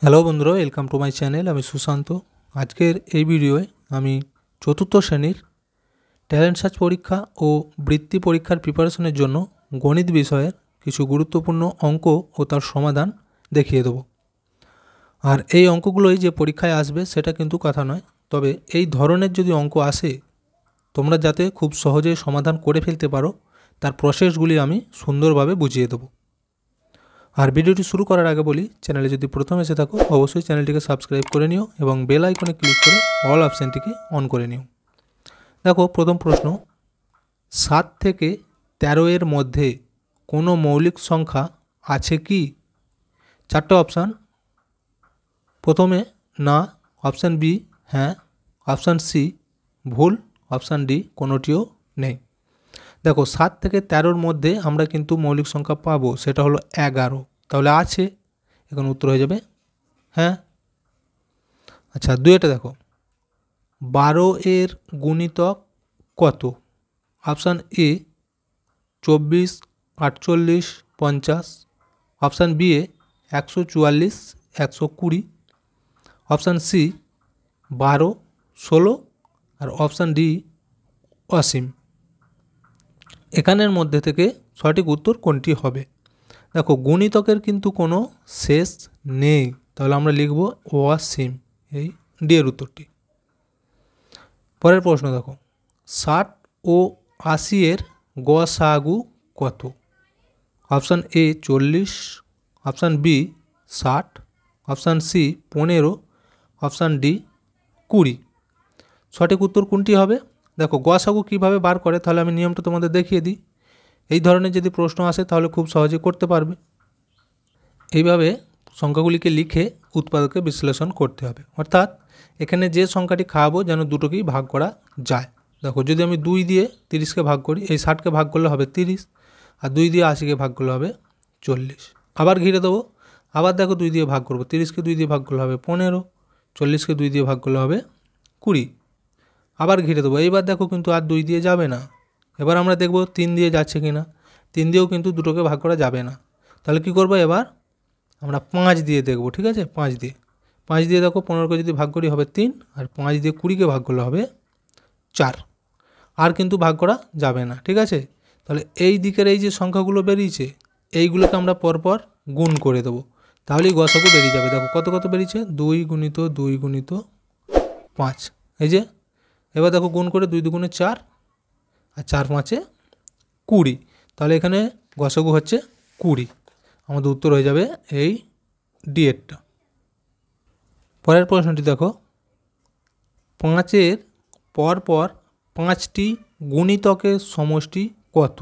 Hello বন্ধুরা, welcome to my channel. আমি সুশান্ত। আজকের এই ভিডিওয়ে আমি চতুর্থ শ্রেণীর ট্যালেন্ট সার্চ পরীক্ষা ও বৃত্তি পরীক্ষার প্রিপারেশনের জন্য গণিত বিষয়ের কিছু গুরুত্বপূর্ণ অঙ্ক ও তার সমাধান দেখিয়ে দেব। আর এই অঙ্কগুলোই যে পরীক্ষায় আসবে সেটা কিন্তু কথা নয়, তবে এই ধরনের যদি অঙ্ক আসে তোমরা যাতে খুব সহজে সমাধান করে ফেলতে পারো তার প্রসেসগুলি আমি সুন্দরভাবে বুঝিয়ে দেবো। আর ভিডিওটি শুরু করার আগে বলি, চ্যানেলে যদি প্রথম এসে থাকো অবশ্যই চ্যানেলটিকে সাবস্ক্রাইব করে নিও এবং বেল আইকনে ক্লিক করে অল অপশানটিকে অন করে নিও। দেখো, প্রথম প্রশ্ন, 7 থেকে 13 এর মধ্যে কোনো মৌলিক সংখ্যা আছে কি? চারটে অপশান। প্রথমে না, অপশান বি হ্যাঁ, অপশান সি ভুল, অপশান ডি কোনোটিও নেই। দেখো, 7 থেকে 13-র মধ্যে আমরা কিন্তু মৌলিক সংখ্যা পাবো, সেটা হলো 11। তাহলে আছে, এখন উত্তর হয়ে যাবে হ্যাঁ। আচ্ছা, দুইটা দেখো, 12 এর গুণিতক কত? Option A 24, 48, 50, option B 144, 120, option C 12, 16 আর অপশান ডি অসীম। এখানের মধ্যে থেকে সঠিক উত্তর কোনটি হবে? দেখো, গুণিতকের কিন্তু কোনো শেষ নেই, তাহলে আমরা লিখব অসীম, এই ডি এর উত্তরটি। পরের প্রশ্ন দেখো, 60 ও 80 এর গসাগু কত? Option A 40, option B 60, option C 15, option D 20। সঠিক উত্তর কোনটি হবে? দেখো, গসাগু কীভাবে বার করে তাহলে আমি নিয়মটা তোমাদের দেখিয়ে দিই। এই ধরনের যদি প্রশ্ন আসে তাহলে খুব সহজে করতে পারবে। এইভাবে সংখ্যাগুলিকে লিখে উৎপাদকে বিশ্লেষণ করতে হবে, অর্থাৎ এখানে যে সংখ্যাটি খাওয়াবো যেন দুটোকেই ভাগ করা যায়। দেখো, যদি আমি 2 দিয়ে 30কে ভাগ করি, এই 60কে ভাগ করলে হবে 30, আর 2 দিয়ে 80কে ভাগ করলে হবে 40। আবার ঘিরে দেবো, আবার দেখো 2 দিয়ে ভাগ করবো, 30কে 2 দিয়ে ভাগ করলে হবে 15, 40কে 2 দিয়ে ভাগ করলে হবে 20। আবার ঘিরে দেবো, এইবার দেখো কিন্তু আর 2 দিয়ে যাবে না। এবার আমরা দেখব 3 দিয়ে যাচ্ছে কি না। 3 দিয়েও কিন্তু দুটোকে ভাগ করা যাবে না। তাহলে কি করবো, এবার আমরা 5 দিয়ে দেখব। ঠিক আছে, 5 দিয়ে দেখো, 15কে যদি ভাগ করি হবে 3, আর 5 দিয়ে 20কে ভাগ করলে হবে 4। আর কিন্তু ভাগ করা যাবে না। ঠিক আছে, তাহলে এই দিকের এই যে সংখ্যাগুলো বেরিয়েছে এইগুলোকে আমরা পরপর গুণ করে দেবো, তাহলেই গসাগু বেরিয়ে যাবে। দেখো কত কত বেরিয়েছে, 2 গুণিত 2 গুণিত 5, এই যে। এবার দেখো গুণ করে 2 দুগুণে 4 আর 4 5-এ 20, তাহলে এখানে গসাগু হচ্ছে 20। আমাদের উত্তর হয়ে যাবে এই ডি এরটা। পরের প্রশ্নটি দেখো, 5-এর পরপর 5টি গুণিতকের সমষ্টি কত?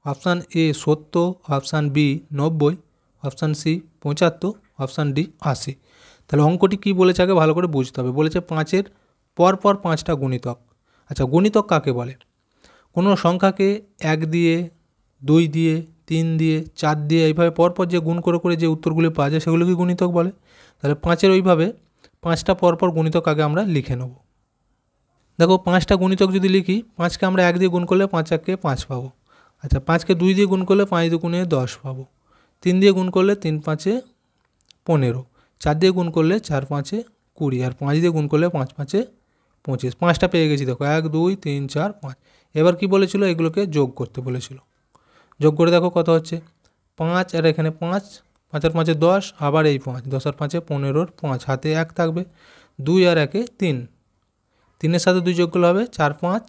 Option A 70, option B 90, option C 75, option D 80। তাহলে অঙ্কটি কী বলেছে আগে ভালো করে বুঝতে হবে। বলেছে 5-এর পরপর 5টা গুণিতক। আচ্ছা, গুণিতক কাকে বলে? কোনো সংখ্যাকে 1 দিয়ে, 2 দিয়ে, 3 দিয়ে, 4 দিয়ে এইভাবে পরপর যে গুণ করে করে যে উত্তরগুলি পাওয়া যায় সেগুলোকে গুণিতক বলে। তাহলে 5-এর ওইভাবে 5টা পরপর গুণিতক আগে আমরা লিখে নেব। দেখো, 5টা গুণিতক যদি লিখি, 5কে আমরা 1 দিয়ে গুণ করলে 5 1-এ 5 পাবো। আচ্ছা, 5কে 2 দিয়ে গুণ করলে 5 2-গুণে 10 পাবো। 3 দিয়ে গুণ করলে 3 5-এ 15, 4 দিয়ে গুণ করলে 4 5-এ 20, আর 5 দিয়ে গুণ করলে 5 5-এ 25। 5টা পেয়ে গেছি। দেখো 1 2 3 4 5। এবার কি বলেছিল, এগুলোকে যোগ করতে বলেছিল। যোগ করে দেখো কত হচ্ছে, 5 আর এখানে 5, 5 আর 5-এ 10, আবার এই 5, 10 আর 5-এ 15, 5 হাতে 1 থাকবে, 2 আর 1-এ 3, 3-এর সাথে 2 যোগ করলে হবে 4 5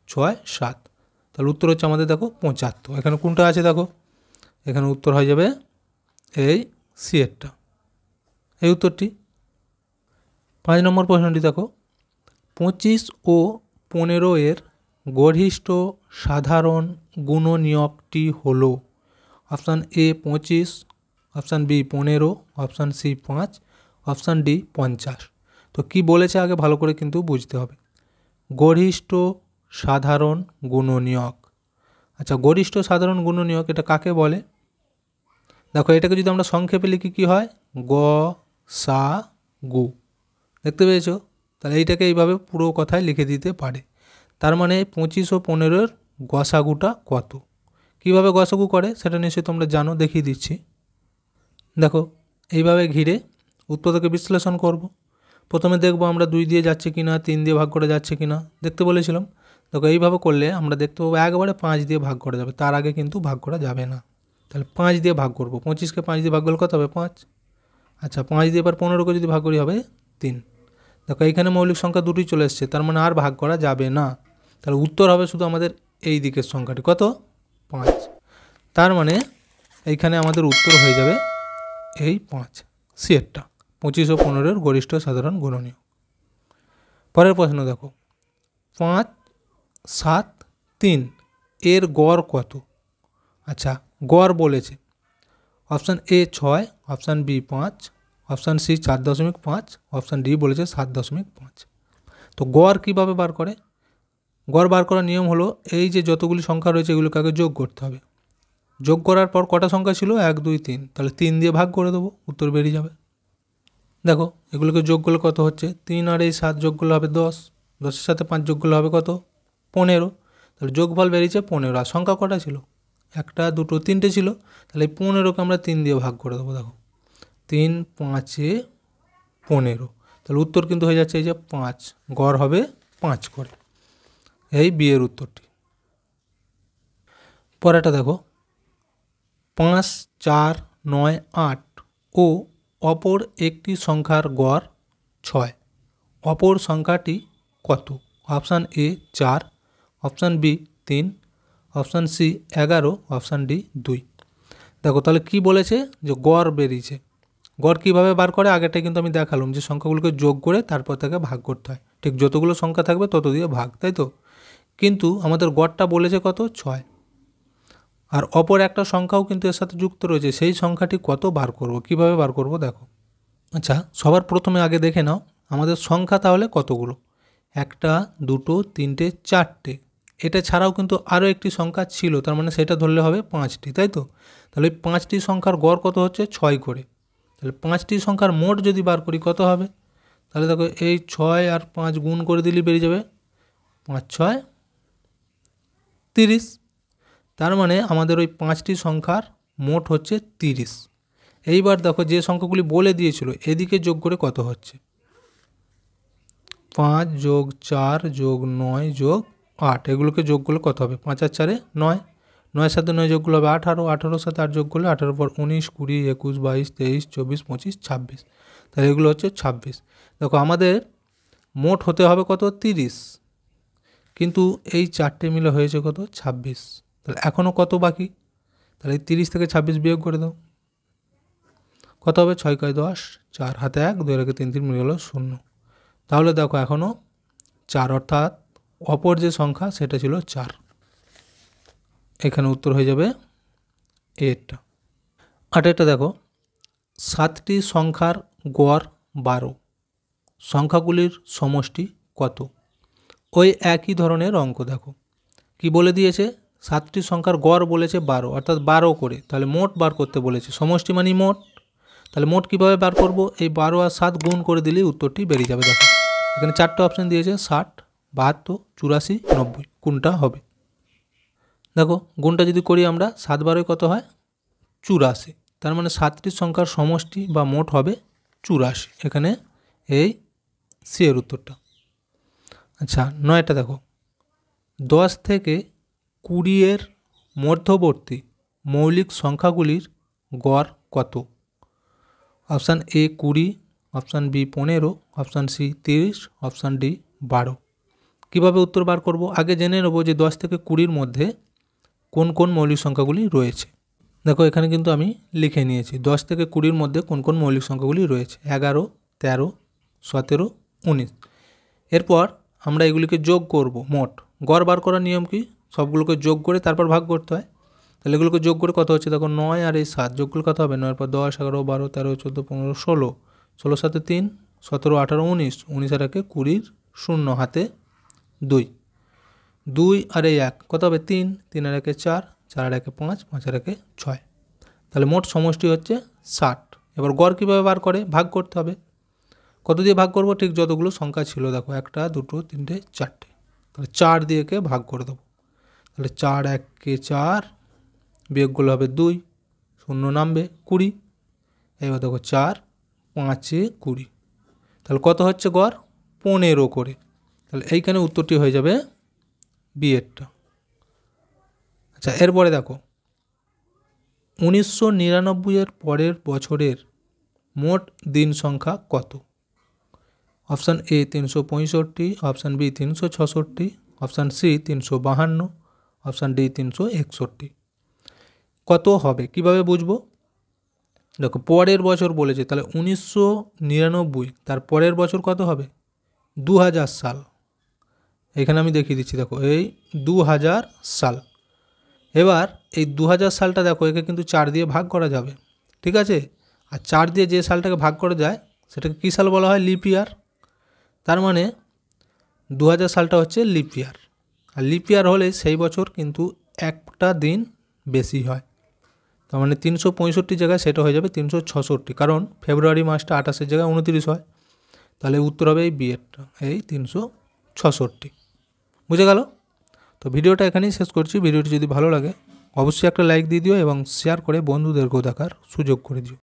6 7। তাহলে উত্তর হচ্ছে আমাদের দেখো 75। এখানে কোনটা আছে দেখো, এখানে উত্তর হয়ে যাবে এই সি এরটা, এই উত্তরটি। 5 নম্বর প্রশ্নটি দেখো, 25 ও 15 এর গরিষ্ঠ সাধারণ গুণনীয়কটি হলো? Option A 25, option B 15, option C 5, option D 50। তো কি বলেছে আগে ভালো করে কিন্তু বুঝতে হবে। গরিষ্ঠ সাধারণ গুণনীয়ক। আচ্ছা, গরিষ্ঠ সাধারণ গুণনীয়ক এটা কাকে বলে? দেখো, এটাকে যদি আমরা সংক্ষেপে লিখি কি হয়, গ সা গু। দেখতে পেয়েছো? তাহলে এইটাকে এইভাবে পুরো কথায় লিখে দিতে পারে। তার মানে 25 ও 15-এর গসাগুটা কত? কিভাবে গসাগু করে সেটা নিশ্চয়ই তোমরা জানো, দেখিয়ে দিচ্ছি। দেখো, এইভাবে ঘিরে উত্তর থেকে বিশ্লেষণ করব। প্রথমে দেখব আমরা 2 দিয়ে যাচ্ছে কি না, 3 দিয়ে ভাগ করে যাচ্ছে কি না দেখতে বলেছিলাম। দেখো এইভাবে করলে আমরা দেখতে পাবো একবারে 5 দিয়ে ভাগ করা যাবে, তার আগে কিন্তু ভাগ করা যাবে না। তাহলে 5 দিয়ে ভাগ করব, 25কে 5 দিয়ে ভাগ করলে কত হবে 5। আচ্ছা 5 দিয়ে এবার 15কে যদি ভাগ করি হবে 3। দেখো এইখানে মৌলিক সংখ্যা দুটোই চলে এসছে, তার মানে আর ভাগ করা যাবে না। তাহলে উত্তর হবে শুধু আমাদের এই দিকের সংখ্যাটি কত 5। তার মানে এইখানে আমাদের উত্তর হয়ে যাবে এই 5, সিয়েরটা 25 ও 15-এর গরিষ্ঠ সাধারণ গুণনীয়। পরের প্রশ্ন দেখো 5, 7, 3 এর গড় কত। আচ্ছা গড় বলেছে option A 6, option B 5, option C 4.5, option D বলেছে 7.5। তো গড় কীভাবে বার করে? গড় বার করার নিয়ম হলো এই যে যতগুলি সংখ্যা রয়েছে এগুলোকে আগে যোগ করতে হবে। যোগ করার পর কটা সংখ্যা ছিল 1, 2, 3, তাহলে 3 দিয়ে ভাগ করে দেবো, উত্তর বেরিয়ে যাবে। দেখো এগুলোকে যোগ করলে কত হচ্ছে 3 আর এই 7 যোগ করলে হবে 10, 10-এর সাথে 5 যোগ করলে হবে কত 15। তাহলে যোগফল বেরিয়েছে 15। আর সংখ্যা কটা ছিল 1, 2, 3টে ছিল, তাহলে এই 15কে আমরা 3 দিয়ে ভাগ করে দেবো। দেখো 3, 5-এ 15, তাহলে উত্তর কিন্তু হয়ে যাচ্ছে এই যে 5, গড় হবে 5 করে। এই বিয়ের উত্তরটি। পরেরটা দেখো 5, 4, 9, 8 ও অপর একটি সংখ্যার গড় 6, অপর সংখ্যাটি কত। Option A 4, option B 3, option C 11, option D 2। দেখো তাহলে কি বলেছে যে গড় বেরিয়েছে। গড় কীভাবে বার করে আগেরটা কিন্তু আমি দেখালাম যে সংখ্যাগুলোকে যোগ করে তারপর থেকে ভাগ করতে হয়, ঠিক যতগুলো সংখ্যা থাকবে তত দিয়ে ভাগ, তাই তো। কিন্তু আমাদের গড়টা বলেছে কত 6, আর অপর একটা সংখ্যাও কিন্তু এর সাথে যুক্ত রয়েছে, সেই সংখ্যাটি কত বার করব, কিভাবে বার করব দেখো। আচ্ছা সবার প্রথমে আগে দেখে নাও আমাদের সংখ্যা তাহলে কতগুলো, 1, 2, 3, 4টে। এটা ছাড়াও কিন্তু আরও একটি সংখ্যা ছিল, তার মানে সেটা ধরলে হবে 5টি, তাই তো। তাহলে এই 5টি সংখ্যার গড় কত হচ্ছে 6 করে। তাহলে 5টি সংখ্যার মোট যদি বার করি কত হবে, তাহলে দেখো এই 6 আর 5 গুণ করে দিলেই বেরিয়ে যাবে 5, 6, 30। তার মানে আমাদের ওই 5টি সংখ্যার মোট হচ্ছে 30। এইবার দেখো যে সংখ্যাগুলি বলে দিয়েছিল এদিকে যোগ করে কত হচ্ছে 5 যোগ 4 যোগ 9 যোগ 8, এগুলোকে যোগ করলে কত হবে 5 আর 4, 9, 9-এর সাথে 9 যোগ করলে হবে 18, 18-এর সাথে 8 যোগ করলে 18-এর পর 19, 20, 21, 22, 23, 24, 25, 26, তাহলে এগুলো হচ্ছে 26। দেখো আমাদের মোট হতে হবে কত 30, কিন্তু এই 4টে মিলে হয়েছে কত 26। তাহলে এখনও কত বাকি, তাহলে 30 থেকে 26 বিয়োগ করে দাও, কত হবে 6 × 10, 4 হাতে 1, 2 রেখে 3 মিলে গেল 0। তাহলে দেখো এখনও 4, অর্থাৎ অপর যে সংখ্যা সেটা ছিল 4। এখানে উত্তর হয়ে যাবে এটা। 8-টা দেখো 7টি সংখ্যার গড় 12, সংখ্যাগুলির সমষ্টি কত। ওই একই ধরনের অঙ্ক দেখো কি বলে দিয়েছে, 7টি সংখ্যার গড় বলেছে 12, অর্থাৎ 12 করে, তাহলে মোট বার করতে বলেছে, সমষ্টি মানে মোট। তাহলে মোট কীভাবে বার করব, এই 12 আর 7 গুণ করে দিলেই উত্তরটি বেরিয়ে যাবে। দেখো এখানে 4টে অপশান দিয়েছে 60, 72, 84, 90, কোনটা হবে। দেখো গুণটা যদি করি আমরা 7 12 কত হয় 84, তার মানে 7টি সংখ্যার সমষ্টি বা মোট হবে 84। এখানে এই সি এর উত্তরটা। আচ্ছা 9টা দেখো 10 থেকে 20-এর মধ্যবর্তী মৌলিক সংখ্যাগুলির গড় কত। Option A 20, option B 15, option C 30, option D 12। কীভাবে উত্তর বার করব, আগে জেনে নেব যে 10 থেকে 20-এর মধ্যে কোন কোন মৌলিক সংখ্যাগুলি রয়েছে। দেখো এখানে কিন্তু আমি লিখে নিয়েছি 10 থেকে 20-এর মধ্যে কোন কোন মৌলিক সংখ্যাগুলি রয়েছে, 11, 13, 17, 19। এরপর আমরা এগুলিকে যোগ করব মোট। গড় বার করার নিয়ম কি, সবগুলোকে যোগ করে তারপর ভাগ করতে হয়। তাহলে এগুলোকে যোগ করে কত হচ্ছে দেখো 9 আর এই 7 যোগ করলে কত হবে 9-এর পর 10, 11, 12, 13, 14, 15, 16, 16-এর সাথে 3, 17, 18, 19, 19 আর 1 20, 0 হাতে 2, 2 আর এই 1 কত হবে 3, 3 আর 1 4, 4 আর 1 5, 5 আর 1 6। তাহলে মোট সমষ্টি হচ্ছে 60। এবার গড় কীভাবে বার করে, ভাগ করতে হবে। কত দিয়ে ভাগ করব, ঠিক যতগুলো সংখ্যা ছিল, দেখো 1, 2, 3, 4টে, তাহলে 4 দিয়ে কে ভাগ করে দেবো। তাহলে 4 1 4, বিয়োগ করলে হবে 2, 0 নামবে 20। এবার দেখো 4 5 × 20, তাহলে কত হচ্ছে গড় 15 করে। তাহলে এইখানে উত্তরটি হয়ে যাবে বিয়েরটা। আচ্ছা, এরপরে দেখো 1999 এর পরের বছরের মোট দিন সংখ্যা কত? Option A 365, option B 366, option C 352, option D 361। কত হবে কিভাবে বুঝবো? দেখো পরের বছর বলেছে, তাহলে 1999 তার পরের বছর কত হবে? 2000 সাল। এখানে আমি দেখিয়ে দিচ্ছি, দেখো এই 2000 সাল। এবার এই 2000 সালটা দেখো একে কিন্তু 4 দিয়ে ভাগ করা যাবে, ঠিক আছে? আর 4 দিয়ে যে সালটাকে ভাগ করা যায় সেটাকে কী সাল বলা হয়? লিপ ইয়ার। তার মানে 2000 সালটা হচ্ছে লিপ ইয়ার। আর লিপ ইয়ার হলে সেই বছর কিন্তু একটা দিন বেশি হয়। তার মানে 365 জায়গায় সেটা হয়ে যাবে 366, কারণ ফেব্রুয়ারি মাসটা 28-এর জায়গায় 29 হয়। তাহলে উত্তর হবে এই বিয়েরটা, এই 366। বুঝে গেল? তো ভিডিওটা এখানেই শেষ করছি। ভিডিওটি যদি ভালো লাগে অবশ্যই একটা লাইক দিয়ে দিও এবং শেয়ার করে বন্ধুদেরকেও দেখার সুযোগ করে দিও।